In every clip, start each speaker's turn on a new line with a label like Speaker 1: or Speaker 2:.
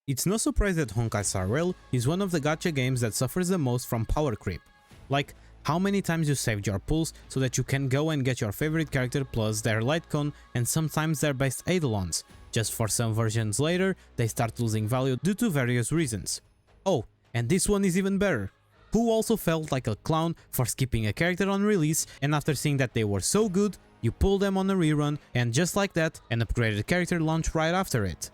Speaker 1: It's no surprise that Honkai Star Rail is one of the gacha games that suffers the most from power creep. Like, how many times you saved your pulls so that you can go and get your favorite character plus their light cone and sometimes their best eidolons. Just for some versions later, they start losing value due to various reasons. Oh, and this one is even better. Who also felt like a clown for skipping a character on release, and after seeing that they were so good, you pull them on a rerun, and just like that, an upgraded character launched right after it.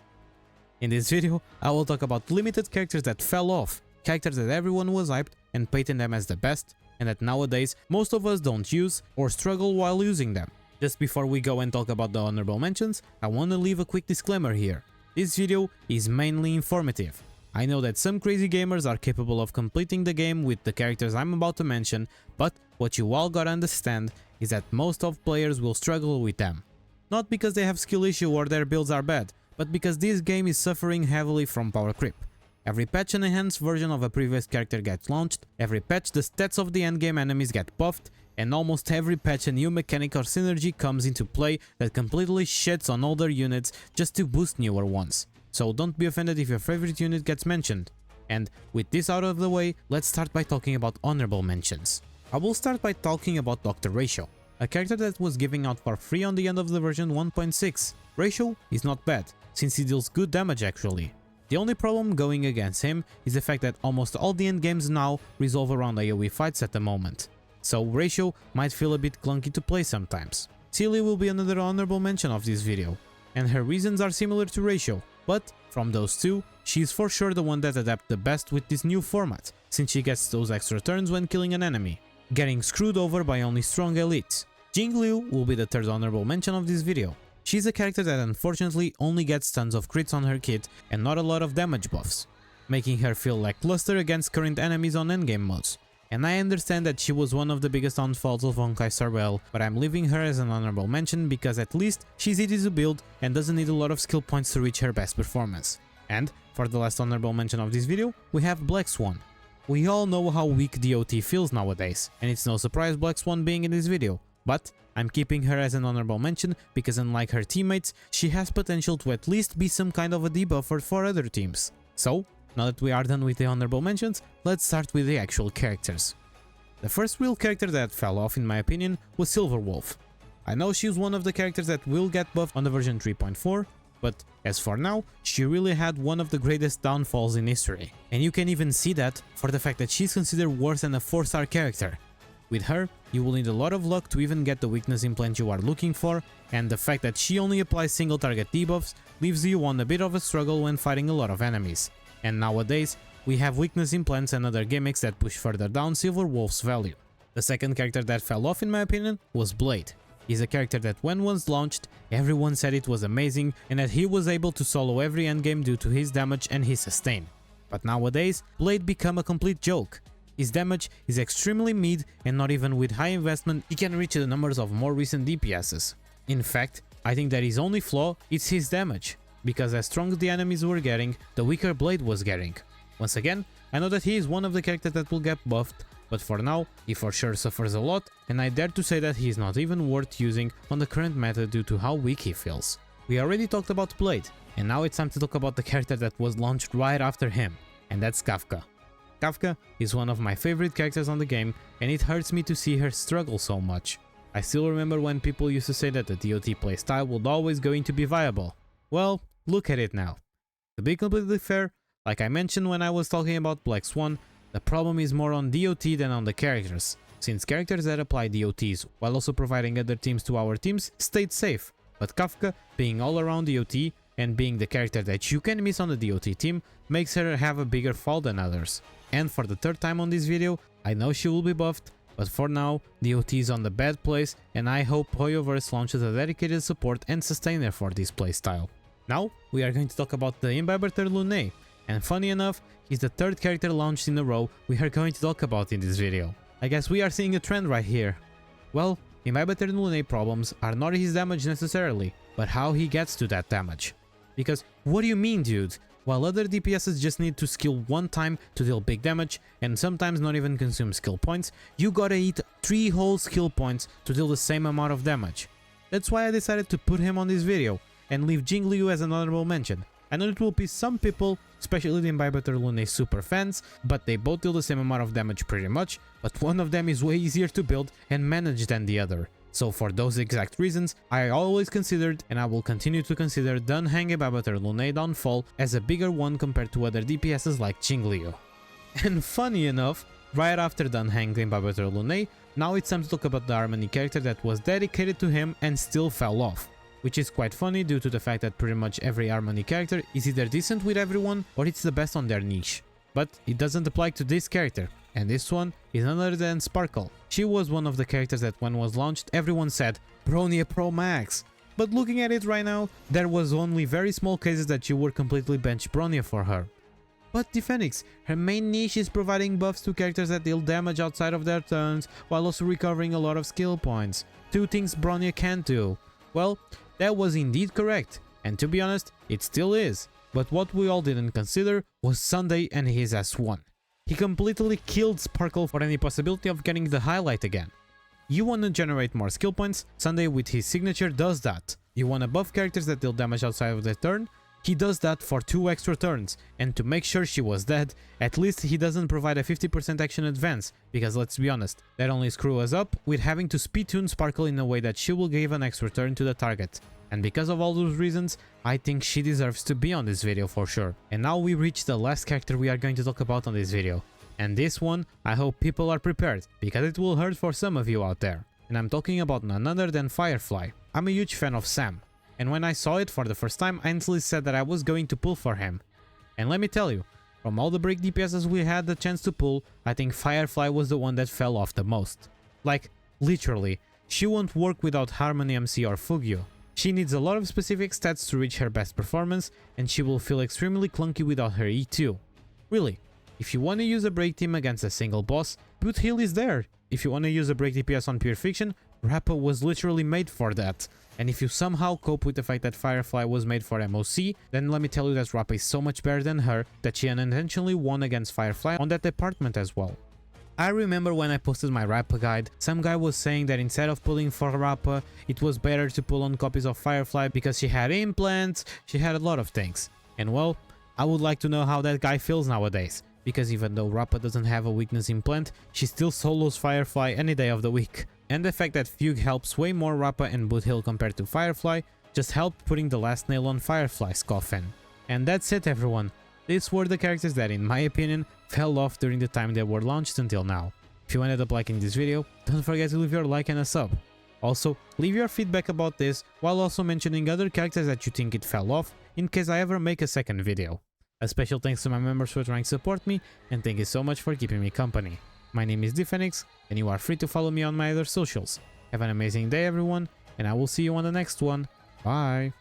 Speaker 1: In this video, I will talk about limited characters that fell off, characters that everyone was hyped and painted them as the best, and that nowadays most of us don't use or struggle while using them. Just before we go and talk about the honorable mentions, I want to leave a quick disclaimer here. This video is mainly informative. I know that some crazy gamers are capable of completing the game with the characters I'm about to mention, but what you all gotta understand is that most of players will struggle with them. Not because they have skill issue or their builds are bad, but because this game is suffering heavily from power creep. Every patch an enhanced version of a previous character gets launched, every patch the stats of the endgame enemies get buffed, and almost every patch a new mechanic or synergy comes into play that completely shits on older units just to boost newer ones. So don't be offended if your favorite unit gets mentioned. And with this out of the way, let's start by talking about honorable mentions. I will start by talking about Dr. Ratio, a character that was giving out for free on the end of the version 1.6. Ratio is not bad, since he deals good damage actually. The only problem going against him is the fact that almost all the endgames now resolve around AoE fights at the moment. So Ratio might feel a bit clunky to play sometimes. Tilly will be another honorable mention of this video, and her reasons are similar to Ratio, but from those two, she is for sure the one that adapts the best with this new format, since she gets those extra turns when killing an enemy, getting screwed over by only strong elites. Heng IL will be the third honorable mention of this video. She's a character that unfortunately only gets tons of crits on her kit and not a lot of damage buffs, making her feel lackluster against current enemies on endgame modes. And I understand that she was one of the biggest downfalls of Honkai Star Rail, but I'm leaving her as an honorable mention because at least she's easy to build and doesn't need a lot of skill points to reach her best performance. And for the last honorable mention of this video, we have Black Swan. We all know how weak DOT feels nowadays, and it's no surprise Black Swan being in this video, but I'm keeping her as an honorable mention because unlike her teammates, she has potential to at least be some kind of a debuffer for other teams. So, now that we are done with the honorable mentions, let's start with the actual characters. The first real character that fell off in my opinion was Silverwolf. I know she's one of the characters that will get buffed on the version 3.4, but as for now, she really had one of the greatest downfalls in history. And you can even see that for the fact that she's considered worse than a 4-star character. With her, you will need a lot of luck to even get the weakness implant you are looking for, and the fact that she only applies single target debuffs leaves you on a bit of a struggle when fighting a lot of enemies. And nowadays, we have weakness implants and other gimmicks that push further down Silverwolf's value. The second character that fell off in my opinion was Blade. He's a character that when once launched, everyone said it was amazing and that he was able to solo every endgame due to his damage and his sustain. But nowadays, Blade become a complete joke. His damage is extremely mid and not even with high investment he can reach the numbers of more recent DPSs. In fact, I think that his only flaw is his damage, because as strong as the enemies were getting, the weaker Blade was getting. Once again, I know that he is one of the characters that will get buffed, but for now, he for sure suffers a lot, and I dare to say that he is not even worth using on the current meta due to how weak he feels. We already talked about Blade, and now it's time to talk about the character that was launched right after him, and that's Kafka. Kafka is one of my favorite characters on the game, and it hurts me to see her struggle so much. I still remember when people used to say that the DOT playstyle would always going to be viable. Well, look at it now. To be completely fair, like I mentioned when I was talking about Black Swan, the problem is more on DOT than on the characters, since characters that apply DOTs while also providing other teams to our teams stayed safe, but Kafka, being all around DOT and being the character that you can miss on the DOT team, makes her have a bigger fall than others. And for the third time on this video, I know she will be buffed, but for now, DOT is on the bad place and I hope Hoyoverse launches a dedicated support and sustainer for this playstyle. Now, we are going to talk about the Imbiber Lune, and funny enough, he's the third character launched in a row we are going to talk about in this video. I guess we are seeing a trend right here. Well, Imbiber Lune problems are not his damage necessarily, but how he gets to that damage. Because what do you mean, dude? While other DPSs just need to skill one time to deal big damage and sometimes not even consume skill points, you gotta eat 3 whole skill points to deal the same amount of damage. That's why I decided to put him on this video and leave Heng IL as an honorable mention. I know it will piss some people, especially the Imbibitor Lune super fans, but they both deal the same amount of damage pretty much, but one of them is way easier to build and manage than the other. So for those exact reasons, I always considered, and I will continue to consider, Heng Imbibitor Lune Downfall as a bigger one compared to other DPSs like Qingliu. And funny enough, right after Heng Imbibitor Lune, now it's time to talk about the Harmony character that was dedicated to him and still fell off. Which is quite funny due to the fact that pretty much every Harmony character is either decent with everyone or it's the best on their niche. But it doesn't apply to this character, and this one is none other than Sparkle. She was one of the characters that when was launched everyone said Bronya Pro Max. But looking at it right now, there was only very small cases that you would completely bench Bronya for her. But the Phoenix, her main niche is providing buffs to characters that deal damage outside of their turns while also recovering a lot of skill points. Two things Bronya can't do. Well, that was indeed correct, and to be honest, it still is. But what we all didn't consider was Sunday and his S1. He completely killed Sparkle for any possibility of getting the highlight again. You wanna generate more skill points, Sunday with his signature does that. You wanna buff characters that deal damage outside of their turn, he does that for 2 extra turns, and to make sure she was dead, at least he doesn't provide a 50% action advance, because let's be honest, that only screw us up with having to speed tune Sparkle in a way that she will give an extra turn to the target. And because of all those reasons, I think she deserves to be on this video for sure. And now we reach the last character we are going to talk about on this video. And this one, I hope people are prepared, because it will hurt for some of you out there. And I'm talking about none other than Firefly. I'm a huge fan of Sam. And when I saw it for the first time, I instantly said that I was going to pull for him. And let me tell you, from all the break DPSs we had the chance to pull, I think Firefly was the one that fell off the most. Like, literally, she won't work without Harmony MC or Fugio. She needs a lot of specific stats to reach her best performance, and she will feel extremely clunky without her E2. Really, if you want to use a break team against a single boss, Boot Heal is there. If you want to use a break DPS on Pure Fiction, Rappa was literally made for that. And if you somehow cope with the fact that Firefly was made for MOC, then let me tell you that Rappa is so much better than her that she unintentionally won against Firefly on that department as well. I remember when I posted my Rappa guide, some guy was saying that instead of pulling for Rappa, it was better to pull on copies of Firefly because she had implants, she had a lot of things. And well, I would like to know how that guy feels nowadays, because even though Rappa doesn't have a weakness implant, she still solos Firefly any day of the week. And the fact that Fugue helps way more Rappa and Boot Heal compared to Firefly just helped putting the last nail on Firefly's coffin. And that's it everyone. These were the characters that in my opinion fell off during the time they were launched until now. If you ended up liking this video, don't forget to leave your like and a sub. Also, leave your feedback about this while also mentioning other characters that you think it fell off in case I ever make a second video. A special thanks to my members for trying to support me, and thank you so much for keeping me company. My name is Phoenix, and you are free to follow me on my other socials. Have an amazing day everyone, and I will see you on the next one. Bye!